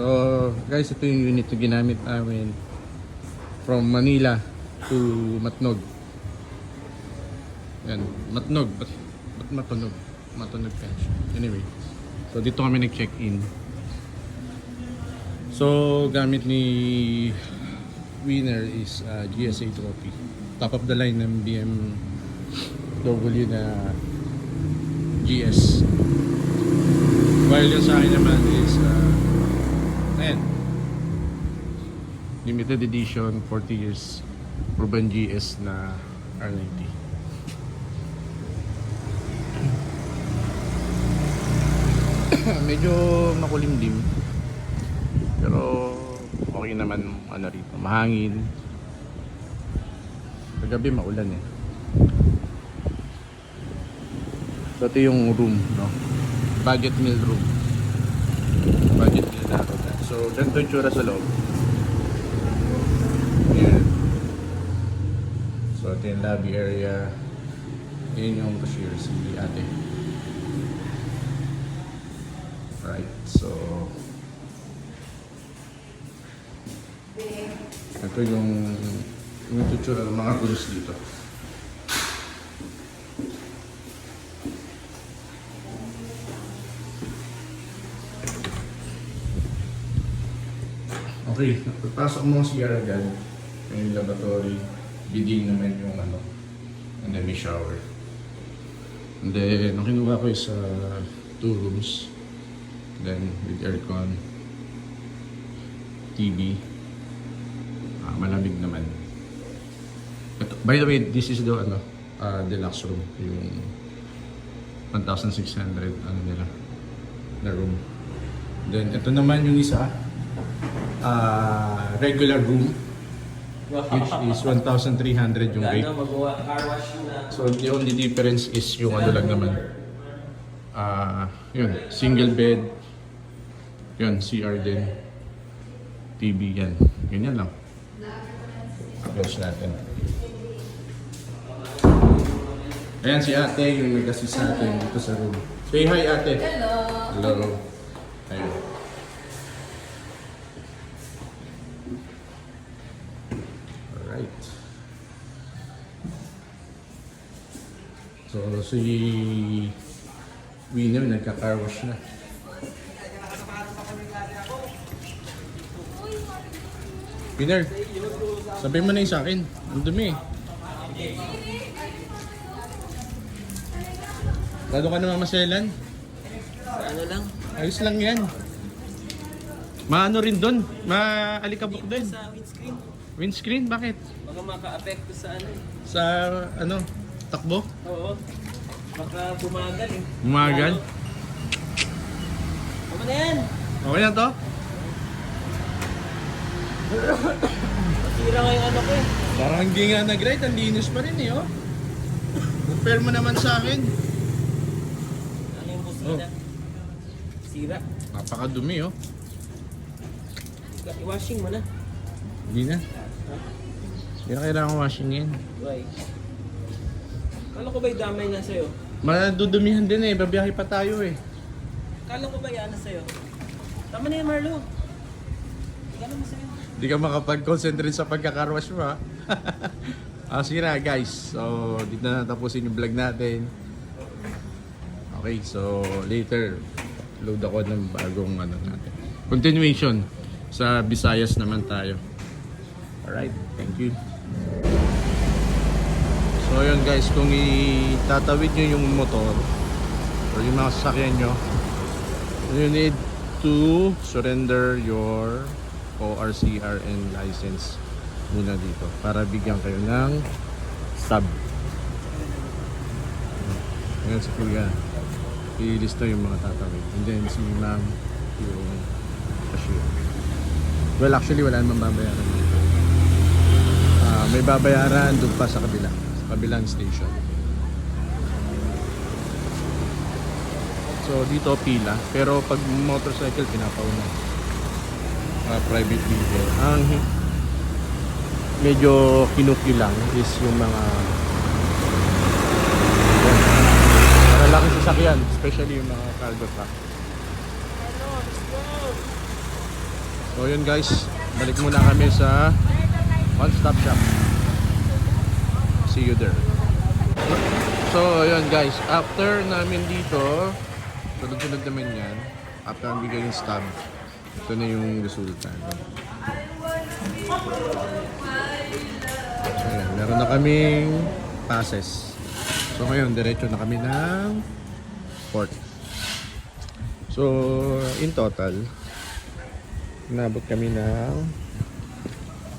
So guys, ito yung unit na ginamit namin from Manila to Matnog. Yan, Matnog. Ba't Matunog? Matunog Pension. Anyway, so dito kami nag-check-in. So gamit ni Winner is GSA Trophy. Top of the line ng BMW na GS. While yung sa akin naman is ayan, limited edition 40 years Urban GS na R90. Medyo makulimlim pero okay naman, ano rito, mahangin. Kagabi maulan eh. So ito yung room, no? Budget meal room. Budget meal na ako na. So ganito yung tsura sa loob. Ayan. So ito yung lobby area. Ayan yung cashier, si ate. Right, so ito yung tsura ng mga rooms dito. Okay, pagpasok mo sa CR agad, yung laboratory, bidding naman yung ano, and then may shower. And then, ang kinuha ko is 2 rooms, then with aircon, TV, malamig naman. Ito, by the way, this is the deluxe room, yung 1,600 nila na room. Then ito naman yung isa, regular room, which is 1,300 yung rate. So the only difference is yung ano lang naman, yun, single bed, yun, CR din, TV yan, ganyan lang. Close natin. Ayan si ate, yung nag-assist sa atin dito sa room. Say hi ate. Hello. Hello. Ayun. Alright. So si Winner nagka-car wash na. Winner, sabihin mo na yung sa akin. Ang dumi. Lalo ka naman maselan. Ano lang? Ayos lang yan. Maano rin doon? Maalikabok doon. Sa windscreen. Windscreen? Bakit? Baka maka-apekto sa ano. Sa ano? Takbo? Oo. Baka bumagal eh. Bumagal? Ano na yan? Okay na to? Masira nga yung ano ko eh. Parang hindi nga nag-ride. Ang linis pa rin eh, oh. Compare mo naman sa akin. Ano yung busina? Sira. Napakadumi, oh. I-washing mo na. Hindi na. Hindi na kailangan washing yan. Why? Kala ko ba yung damay na sa'yo? Madudumihan din eh. Babiyahe pa tayo eh. Kala ko ba yan na sa'yo? Tama na yan, Marlo. Kala mo sa'yo. Hindi ka makapag-concentrate sa pagkakarwash mo, ha? Sige na, guys. So, dito na tapusin yung vlog natin. Okay, so later, load ako ng bagong ano natin. Continuation. Sa Visayas naman tayo. Alright, thank you. So yun guys, kung itatawid nyo yung motor or yung mga sasakyan nyo, you need to surrender your ORCRN license muna dito para bigyan kayo ng stub. Ngayon si Kuya, ilista yung mga tatawid. And then si ma'am, yung cashier. Well, actually wala namang babayaran dito. May babayaran doon pa sa kabilang station. So dito pila, pero pag motorcycle pinapauna. Private vehicle. Ang medyo kinukyo lang is yung mga malaking sasakyan, especially yung mga cargo truck. So yun guys, balik muna kami sa One Stop Shop. See you there. So yun guys, after namin dito, sunod-sunod naman yan. After namin bigay yung stub, ito na yung resulta. So yan, meron na kaming passes. So ngayon, diretso na kami ng port. So in total, inabot kami ng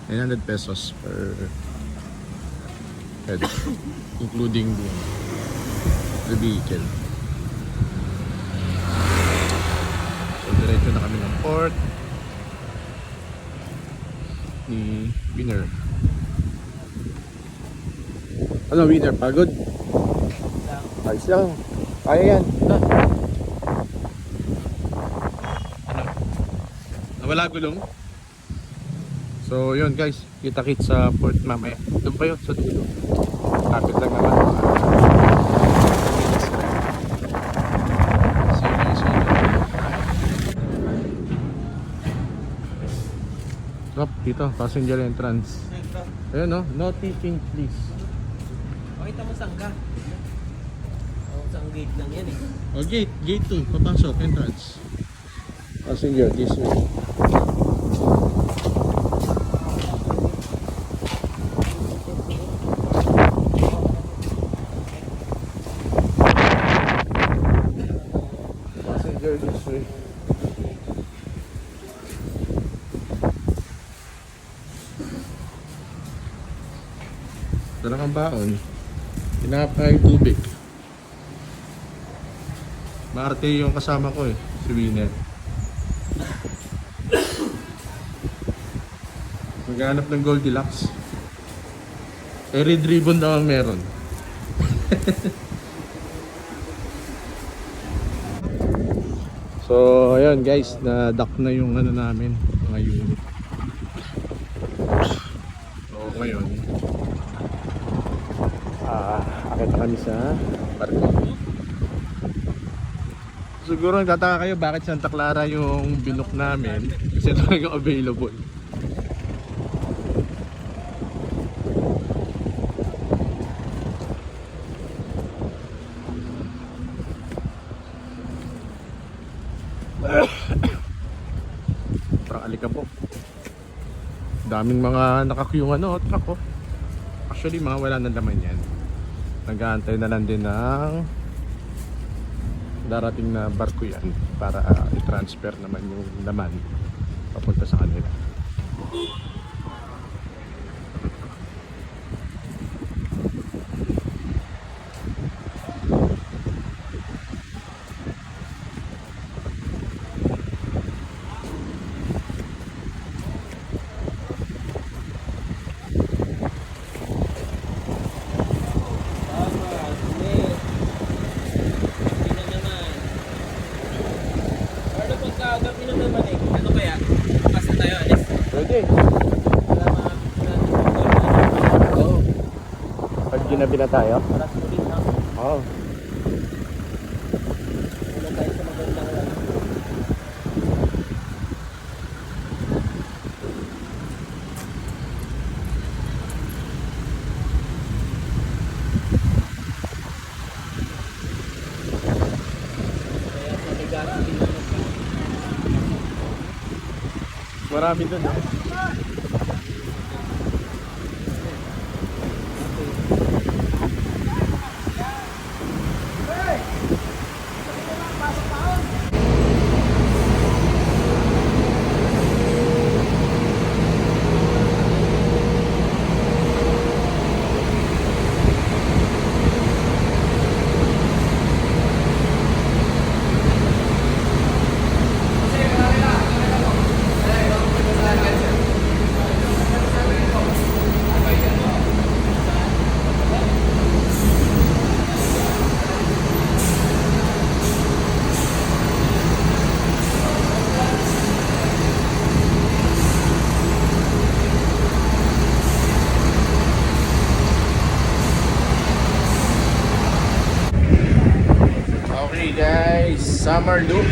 900 pesos per head, including the vehicle. So diretso na kami ng port ni Winner. Ano Winner, pagod? Ayos lang. Kaya yan. Nawala gulong. So yun guys, kita-kit sa port mamaya. Doon pa yun, sa dulo. Kapit lang naman. See you guys later. Stop, dito, passenger entrance. Ayun no, no tipping please. Pakita mo saan ka. Saan gate lang yan eh. Oh, gate 2, papasok, entrance. Passenger, this way. Passenger, this way. Dala kang baon. Hinahap na yung tubig. Maarte yung kasama ko eh, si Winner. Maghanap ng Goldilocks. Eh, red ribbon daw ang meron. So, ayun guys, na-dock na yung ano namin, mga unit. So, ngayon, akit kami sa barko. Siguro nagtataka kayo bakit Santa Clara yung binook namin kasi talagang available. Parang alikabok. Daming mga nakakyung ano, truck oh. Actually mga wala nang laman yan. Nag-aantay na lang din ng darating na barko yan para i-transfer naman yung laman papunta sa kanila. Pwede. Oo. Pag ginabi na tayo? Oo. Marami dun eh. Okay guys, Summer Loop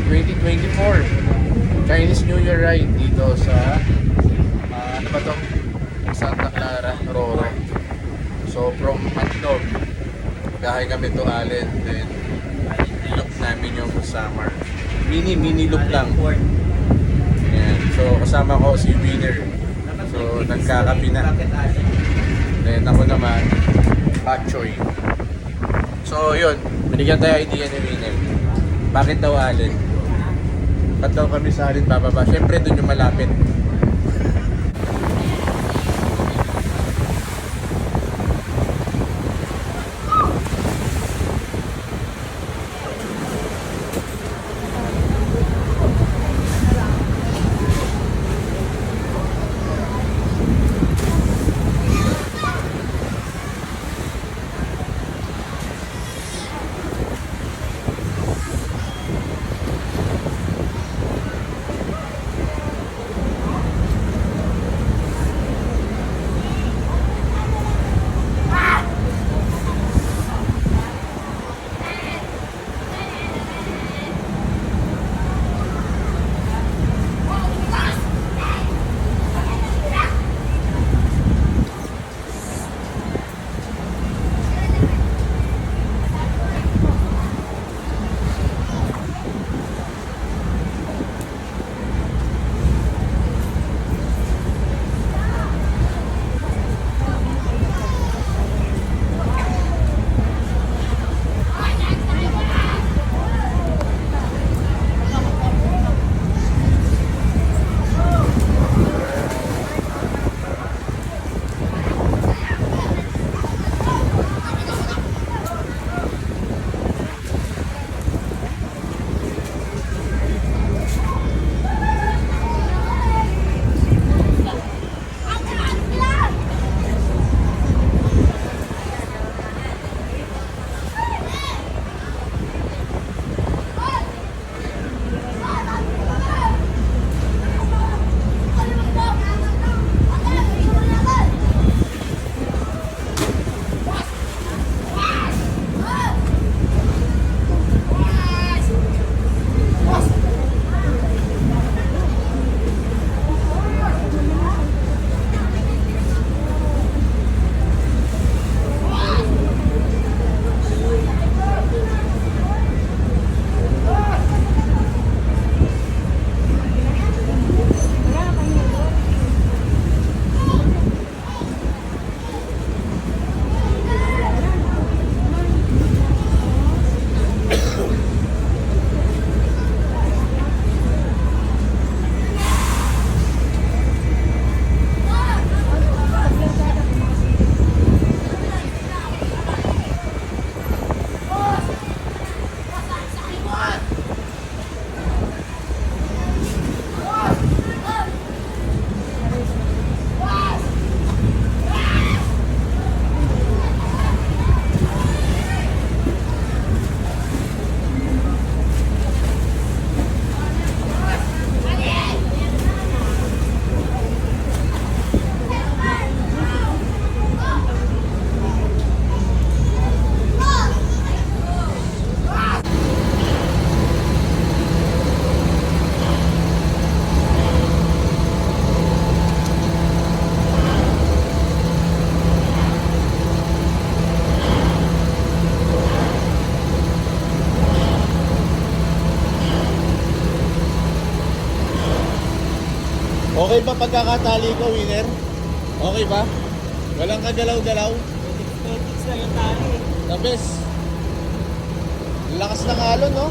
2024. Chinese New Year ride dito sa ano ba to? Santa Clara, Roro. So from Mandog, gahay kami to Allen, then loop namin yung Samar. Mini loop lang. Ayan. So kasama ko si Winner. So nagkakapi na. Then ako naman, Pachoy. So yun, binigyan tayo idea ni Winner. Bakit daw Allen? Ba't daw kami sa Allen bababa? Siyempre doon yung malapit. Okay ba pagkakatali ko, Winner? Okay ba? Walang kagalaw-galaw? Aesthetics lang yung tali. The best. Lakas ng alon, no?